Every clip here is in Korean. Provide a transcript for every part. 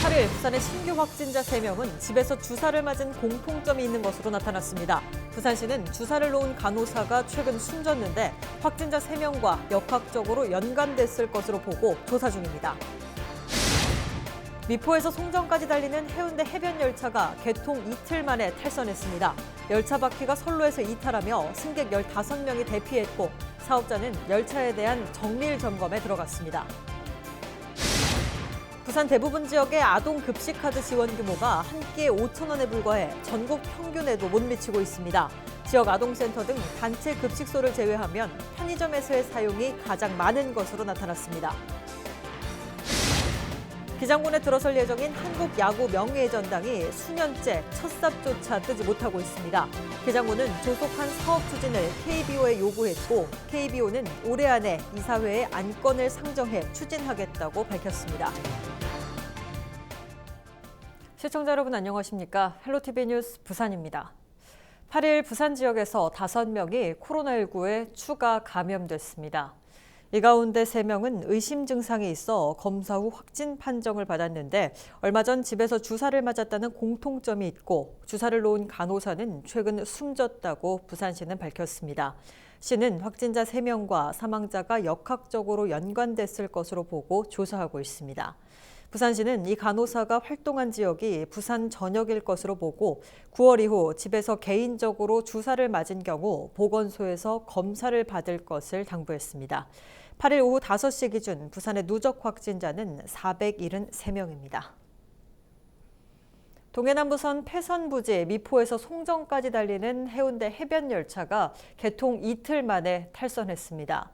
8일 부산의 신규 확진자 3명은 집에서 주사를 맞은 공통점이 있는 것으로 나타났습니다. 부산시는 주사를 놓은 간호사가 최근 숨졌는데 확진자 3명과 역학적으로 연관됐을 것으로 보고 조사 중입니다. 미포에서 송정까지 달리는 해운대 해변 열차가 개통 이틀 만에 탈선했습니다. 열차 바퀴가 선로에서 이탈하며 승객 15명이 대피했고 사업자는 열차에 대한 정밀 점검에 들어갔습니다. 부산 대부분 지역의 아동 급식카드 지원 규모가 한 끼에 5천 원에 불과해 전국 평균에도 못 미치고 있습니다. 지역 아동센터 등 단체 급식소를 제외하면 편의점에서의 사용이 가장 많은 것으로 나타났습니다. 기장군에 들어설 예정인 한국야구 명예전당이 수년째 첫 삽조차 뜨지 못하고 있습니다. 기장군은 조속한 사업 추진을 KBO에 요구했고 KBO는 올해 안에 이사회에 안건을 상정해 추진하겠다고 밝혔습니다. 시청자 여러분 안녕하십니까? 헬로티비 뉴스 부산입니다. 8일 부산 지역에서 5명이 코로나19에 추가 감염됐습니다. 이 가운데 3명은 의심 증상이 있어 검사 후 확진 판정을 받았는데 얼마 전 집에서 주사를 맞았다는 공통점이 있고 주사를 놓은 간호사는 최근 숨졌다고 부산시는 밝혔습니다. 시는 확진자 3명과 사망자가 역학적으로 연관됐을 것으로 보고 조사하고 있습니다. 부산시는 이 간호사가 활동한 지역이 부산 전역일 것으로 보고 9월 이후 집에서 개인적으로 주사를 맞은 경우 보건소에서 검사를 받을 것을 당부했습니다. 8일 오후 5시 기준 부산의 누적 확진자는 473명입니다. 동해남부선 폐선부지 미포에서 송정까지 달리는 해운대 해변 열차가 개통 이틀 만에 탈선했습니다.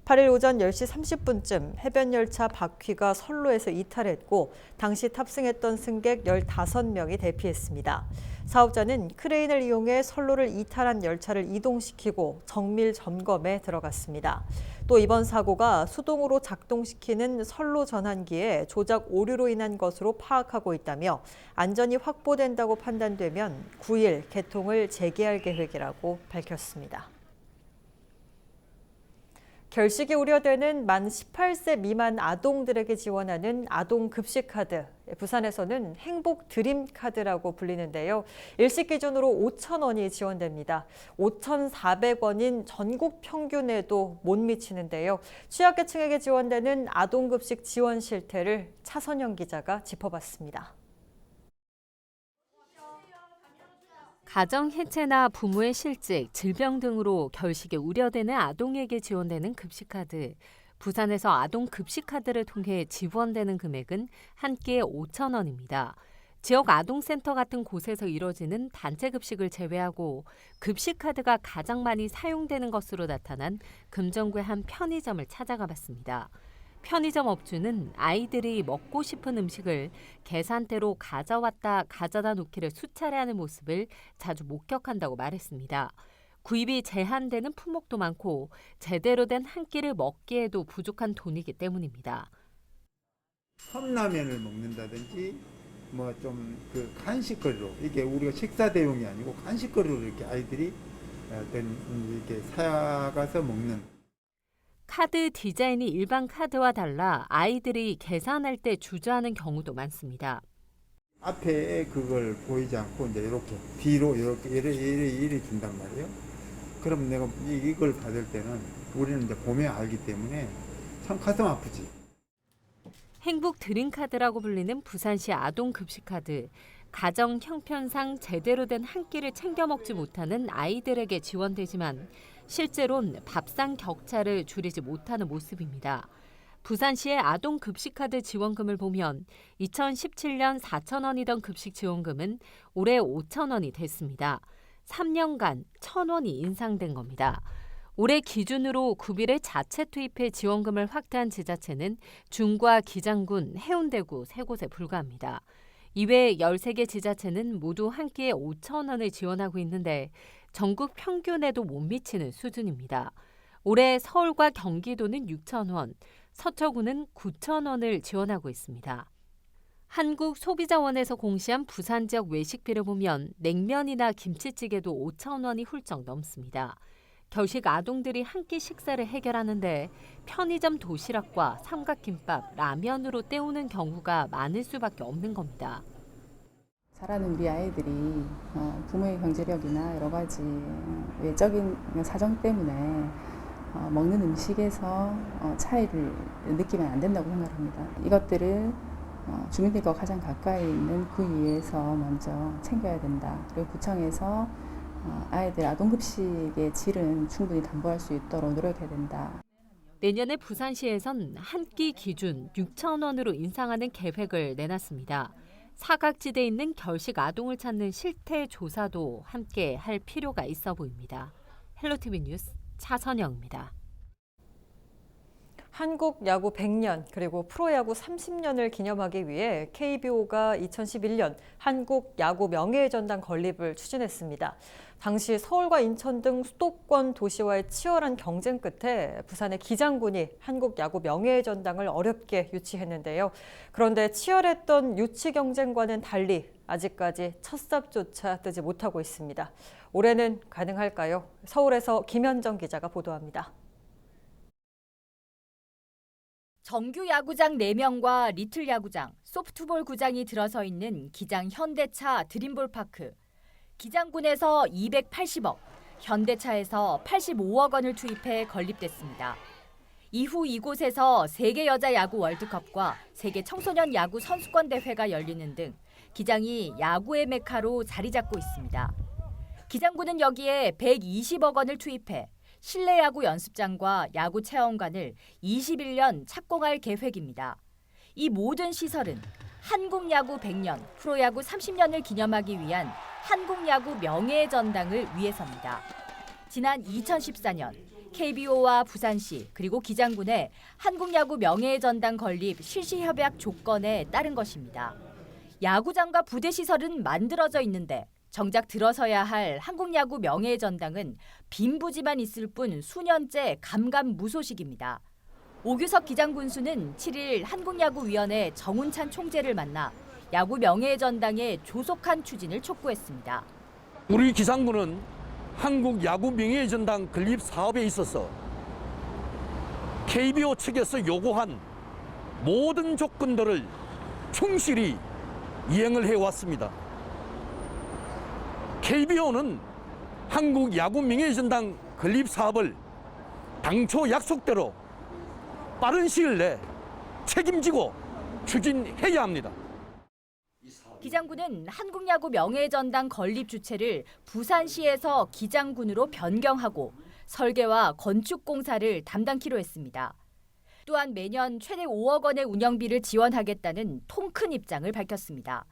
8일 오전 10시 30분쯤 해변 열차 바퀴가 선로에서 이탈했고 당시 탑승했던 승객 15명이 대피했습니다. 사업자는 크레인을 이용해 선로를 이탈한 열차를 이동시키고 정밀 점검에 들어갔습니다. 또 이번 사고가 수동으로 작동시키는 선로 전환기에 조작 오류로 인한 것으로 파악하고 있다며 안전이 확보된다고 판단되면 9일 개통을 재개할 계획이라고 밝혔습니다. 결식이 우려되는 만 18세 미만 아동들에게 지원하는 아동 급식카드. 부산에서는 행복 드림카드라고 불리는데요. 일시 기준으로 5천 원이 지원됩니다. 5,400원인 전국 평균에도 못 미치는데요. 취약계층에게 지원되는 아동급식 지원 실태를 차선영 기자가 짚어봤습니다. 가정 해체나 부모의 실직, 질병 등으로 결식이 우려되는 아동에게 지원되는 급식카드. 부산에서 아동 급식카드를 통해 지원되는 금액은 한 끼에 5천 원입니다. 지역 아동센터 같은 곳에서 이뤄지는 단체 급식을 제외하고 급식카드가 가장 많이 사용되는 것으로 나타난 금정구의 한 편의점을 찾아가 봤습니다. 편의점 업주는 아이들이 먹고 싶은 음식을 계산대로 가져왔다 가져다 놓기를 수차례 하는 모습을 자주 목격한다고 말했습니다. 구입이 제한되는 품목도 많고 제대로 된 한 끼를 먹기에도 부족한 돈이기 때문입니다. 컵라면을 먹는다든지 뭐 좀 그 간식거리로 이게 우리가 식사 대용이 아니고 간식거리로 이렇게 아이들이 어떤 이렇게 사가서 먹는. 카드 디자인이 일반 카드와 달라 아이들이 계산할 때 주저하는 경우도 많습니다. 앞에 그걸 보이지 않고 이제 이렇게 뒤로 이렇게 이래 준단 말이에요. 그럼 내가 이걸 받을 때는 우리는 이제 보면 알기 때문에 참 가슴 아프지. 행복 드림카드라고 불리는 부산시 아동 급식카드. 가정 형편상 제대로 된 한 끼를 챙겨 먹지 못하는 아이들에게 지원되지만 실제로는 밥상 격차를 줄이지 못하는 모습입니다. 부산시의 아동 급식카드 지원금을 보면 2017년 4천 원이던 급식 지원금은 올해 5천 원이 됐습니다. 3년간 1천 원이 인상된 겁니다. 올해 기준으로 구비를 자체 투입해 지원금을 확대한 지자체는 중과 기장군, 해운대구 3곳에 불과합니다. 이외 13개 지자체는 모두 한 끼에 5천 원을 지원하고 있는데 전국 평균에도 못 미치는 수준입니다. 올해 서울과 경기도는 6천 원, 서초구는 9천 원을 지원하고 있습니다. 한국소비자원에서 공시한 부산 지역 외식비를 보면 냉면이나 김치찌개도 5천 원이 훌쩍 넘습니다. 결식 아동들이 한 끼 식사를 해결하는데 편의점 도시락과 삼각김밥, 라면으로 때우는 경우가 많을 수밖에 없는 겁니다. 자라는 우리 아이들이 부모의 경제력이나 여러 가지 외적인 사정 때문에 먹는 음식에서 차이를 느끼면 안 된다고 생각합니다. 이것들을 주민들과 가장 가까이 있는 구의회에서 먼저 챙겨야 된다. 그리고 구청에서 아이들 아동급식의 질은 충분히 담보할 수 있도록 노력해야 된다. 내년에 부산시에선 한 끼 기준 6,000원으로 인상하는 계획을 내놨습니다. 사각지대에 있는 결식 아동을 찾는 실태 조사도 함께 할 필요가 있어 보입니다. 헬로티비 뉴스 차선영입니다. 한국 야구 100년 그리고 프로야구 30년을 기념하기 위해 KBO가 2011년 한국 야구 명예의 전당 건립을 추진했습니다. 당시 서울과 인천 등 수도권 도시와의 치열한 경쟁 끝에 부산의 기장군이 한국 야구 명예의 전당을 어렵게 유치했는데요. 그런데 치열했던 유치 경쟁과는 달리 아직까지 첫 삽조차 뜨지 못하고 있습니다. 올해는 가능할까요? 서울에서 김현정 기자가 보도합니다. 정규 야구장 4명과 리틀 야구장, 소프트볼 구장이 들어서 있는 기장 현대차 드림볼파크. 기장군에서 280억, 현대차에서 85억 원을 투입해 건립됐습니다. 이후 이곳에서 세계 여자 야구 월드컵과 세계 청소년 야구 선수권 대회가 열리는 등 기장이 야구의 메카로 자리 잡고 있습니다. 기장군은 여기에 120억 원을 투입해 실내 야구 연습장과 야구 체험관을 21년 착공할 계획입니다. 이 모든 시설은 한국 야구 100년, 프로야구 30년을 기념하기 위한 한국 야구 명예의 전당을 위해서입니다. 지난 2014년 KBO와 부산시 그리고 기장군의 한국 야구 명예의 전당 건립 실시 협약 조건에 따른 것입니다. 야구장과 부대 시설은 만들어져 있는데 정작 들어서야 할 한국 야구 명예의 전당은 빈 부지만 있을 뿐 수년째 감감무소식입니다. 오규석 기장군수는 7일 한국야구위원회 정운찬 총재를 만나 야구 명예의 전당의 조속한 추진을 촉구했습니다. 우리 기장군은 한국 야구 명예의 전당 건립 사업에 있어서 KBO 측에서 요구한 모든 조건들을 충실히 이행을 해왔습니다. KBO는 한국 야구 명예의 전당 건립 사업을 당초 약속대로 빠른 시일 내에 책임지고 추진해야 합니다. 기장군은 한국야구 명예의 전당 건립 주체를 부산시에서 기장군으로 변경하고 설계와 건축 공사를 담당키로 했습니다. 또한 매년 최대 5억 원의 운영비를 지원하겠다는 통 큰 입장을 밝혔습니다.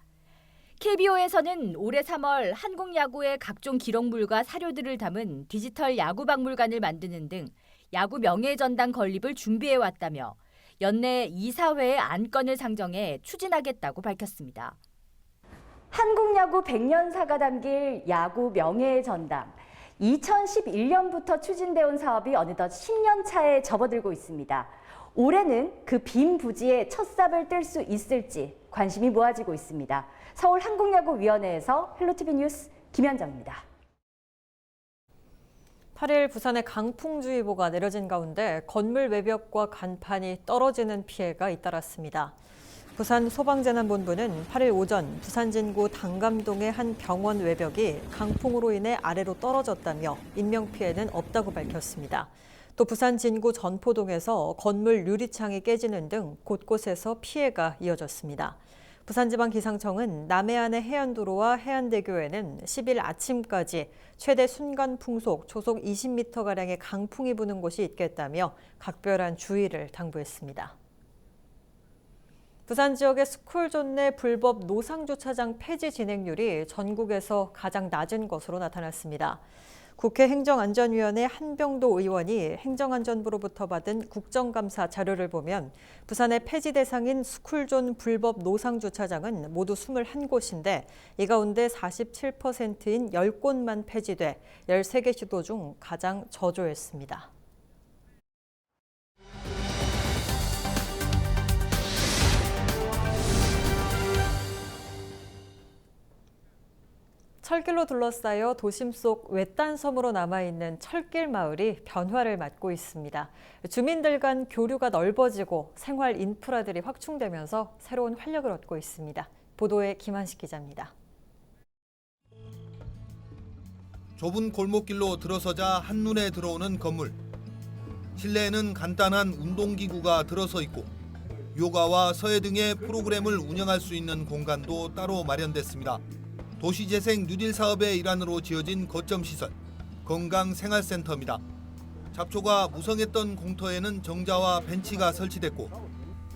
KBO에서는 올해 3월 한국 야구의 각종 기록물과 사료들을 담은 디지털 야구 박물관을 만드는 등 야구 명예의 전당 건립을 준비해 왔다며 연내 이사회의 안건을 상정해 추진하겠다고 밝혔습니다. 한국 야구 100년사가 담길 야구 명예의 전당. 2011년부터 추진되어 온 사업이 어느덧 10년 차에 접어들고 있습니다. 올해는 그 빈 부지에 첫 삽을 뜰 수 있을지 관심이 모아지고 있습니다. 서울 한국야구위원회에서 헬로티비 뉴스 김현정입니다. 8일 부산에 강풍주의보가 내려진 가운데 건물 외벽과 간판이 떨어지는 피해가 잇따랐습니다. 부산 소방재난본부는 8일 오전 부산 진구 당감동의 한 병원 외벽이 강풍으로 인해 아래로 떨어졌다며 인명피해는 없다고 밝혔습니다. 또 부산 진구 전포동에서 건물 유리창이 깨지는 등 곳곳에서 피해가 이어졌습니다. 부산지방기상청은 남해안의 해안도로와 해안대교에는 10일 아침까지 최대 순간 풍속 초속 20m가량의 강풍이 부는 곳이 있겠다며 각별한 주의를 당부했습니다. 부산 지역의 스쿨존 내 불법 노상주차장 폐지 진행률이 전국에서 가장 낮은 것으로 나타났습니다. 국회 행정안전위원회 한병도 의원이 행정안전부로부터 받은 국정감사 자료를 보면 부산의 폐지 대상인 스쿨존 불법 노상주차장은 모두 21곳인데 이 가운데 47%인 10곳만 폐지돼 13개 시도 중 가장 저조했습니다. 철길로 둘러싸여 도심 속 외딴 섬으로 남아있는 철길 마을이 변화를 맞고 있습니다. 주민들 간 교류가 넓어지고 생활 인프라들이 확충되면서 새로운 활력을 얻고 있습니다. 보도에 김한식 기자입니다. 좁은 골목길로 들어서자 한눈에 들어오는 건물. 실내에는 간단한 운동기구가 들어서 있고 요가와 서예 등의 프로그램을 운영할 수 있는 공간도 따로 마련됐습니다. 도시재생 뉴딜 사업의 일환으로 지어진 거점 시설, 건강생활센터입니다. 잡초가 무성했던 공터에는 정자와 벤치가 설치됐고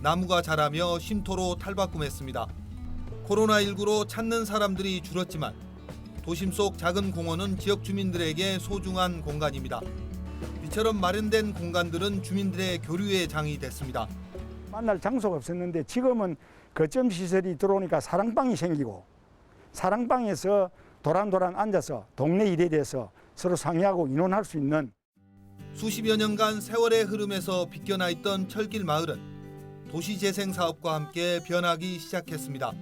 나무가 자라며 쉼터로 탈바꿈했습니다. 코로나19로 찾는 사람들이 줄었지만 도심 속 작은 공원은 지역 주민들에게 소중한 공간입니다. 이처럼 마련된 공간들은 주민들의 교류의 장이 됐습니다. 만날 장소가 없었는데 지금은 거점 시설이 들어오니까 사랑방이 생기고 사랑방에서 도란도란 앉아서 동네 일에 대해서 서로 상의하고 의논할 수 있는 수십여 년간 세월의 흐름에서 비껴나 있던 철길 마을은 도시재생 사업과 함께 변하기 시작했습니다.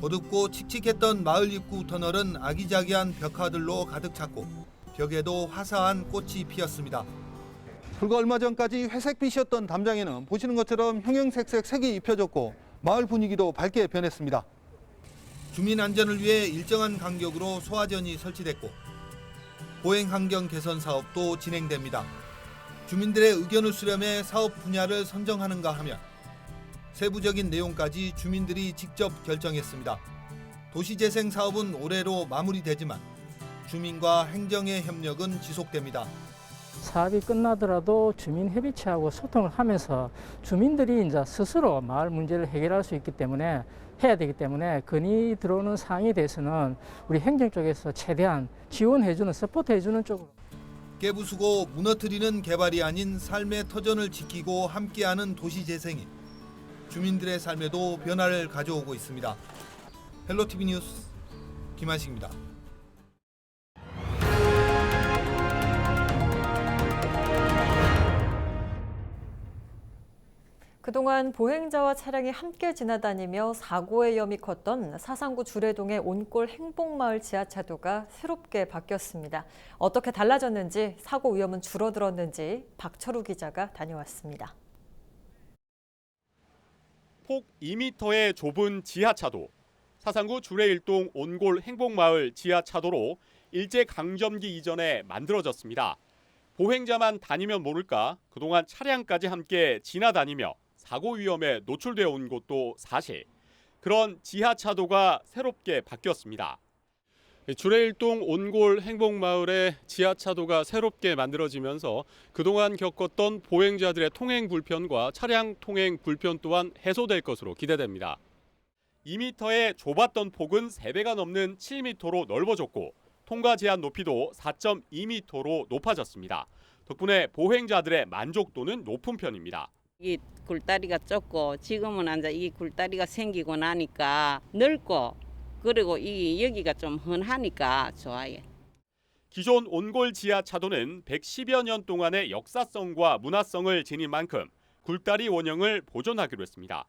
어둡고 칙칙했던 마을 입구 터널은 아기자기한 벽화들로 가득 찼고 벽에도 화사한 꽃이 피었습니다. 불과 얼마 전까지 회색빛이었던 담장에는 보시는 것처럼 형형색색 색이 입혀졌고 마을 분위기도 밝게 변했습니다. 주민 안전을 위해 일정한 간격으로 소화전이 설치됐고 보행 환경 개선 사업도 진행됩니다. 주민들의 의견을 수렴해 사업 분야를 선정하는가 하면 세부적인 내용까지 주민들이 직접 결정했습니다. 도시재생 사업은 올해로 마무리되지만 주민과 행정의 협력은 지속됩니다. 사업이 끝나더라도 주민 협의체하고 소통을 하면서 주민들이 이제 스스로 마을 문제를 해결할 수 있기 때문에 해야 되기 때문에 건의 들어오는 사항에 대해서는 우리 행정 쪽에서 최대한 지원해주는 서포트해주는 쪽으로. 깨부수고 무너뜨리는 개발이 아닌 삶의 터전을 지키고 함께하는 도시재생이 주민들의 삶에도 변화를 가져오고 있습니다. 헬로티비 뉴스 김한식입니다. 그동안 보행자와 차량이 함께 지나다니며 사고의 위험이 컸던 사상구 주례동의 온골 행복마을 지하차도가 새롭게 바뀌었습니다. 어떻게 달라졌는지, 사고 위험은 줄어들었는지 박철우 기자가 다녀왔습니다. 폭 2m의 좁은 지하차도, 사상구 주례일동 온골 행복마을 지하차도로 일제강점기 이전에 만들어졌습니다. 보행자만 다니면 모를까 그동안 차량까지 함께 지나다니며 사고 위험에 노출되어 온 것도 사실. 그런 지하차도가 새롭게 바뀌었습니다. 주례일동 온골 행복마을의 지하차도가 새롭게 만들어지면서 그동안 겪었던 보행자들의 통행 불편과 차량 통행 불편 또한 해소될 것으로 기대됩니다. 2m의 좁았던 폭은 3배가 넘는 7m로 넓어졌고 통과 제한 높이도 4.2m로 높아졌습니다. 덕분에 보행자들의 만족도는 높은 편입니다. 이 굴다리가 좁고 지금은 이제 이 굴다리가 생기고 나니까 넓고 그리고 이 여기가 좀 훤하니까 좋아요. 기존 온골 지하차도는 110여 년 동안의 역사성과 문화성을 지닌 만큼 굴다리 원형을 보존하기로 했습니다.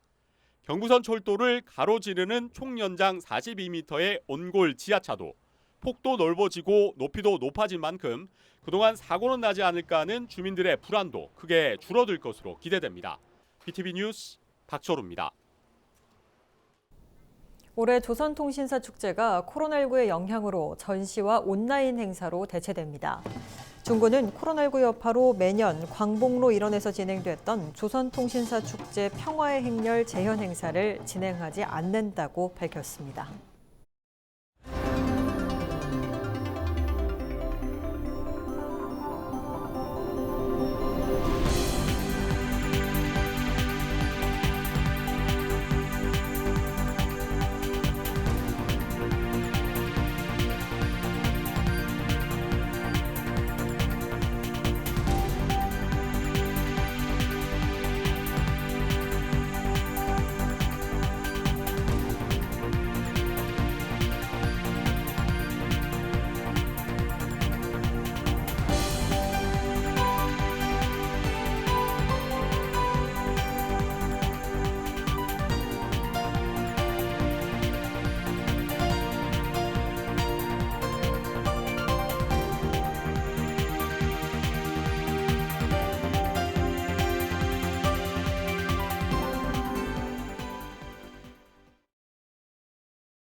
경부선 철도를 가로지르는 총 연장 42m의 온골 지하차도. 폭도 넓어지고 높이도 높아진 만큼 그동안 사고는 나지 않을까 하는 주민들의 불안도 크게 줄어들 것으로 기대됩니다. BTV 뉴스 박철우입니다. 올해 조선통신사 축제가 코로나19의 영향으로 전시와 온라인 행사로 대체됩니다. 중구는 코로나19 여파로 매년 광복로 일원에서 진행됐던 조선통신사 축제 평화의 행렬 재현 행사를 진행하지 않는다고 밝혔습니다.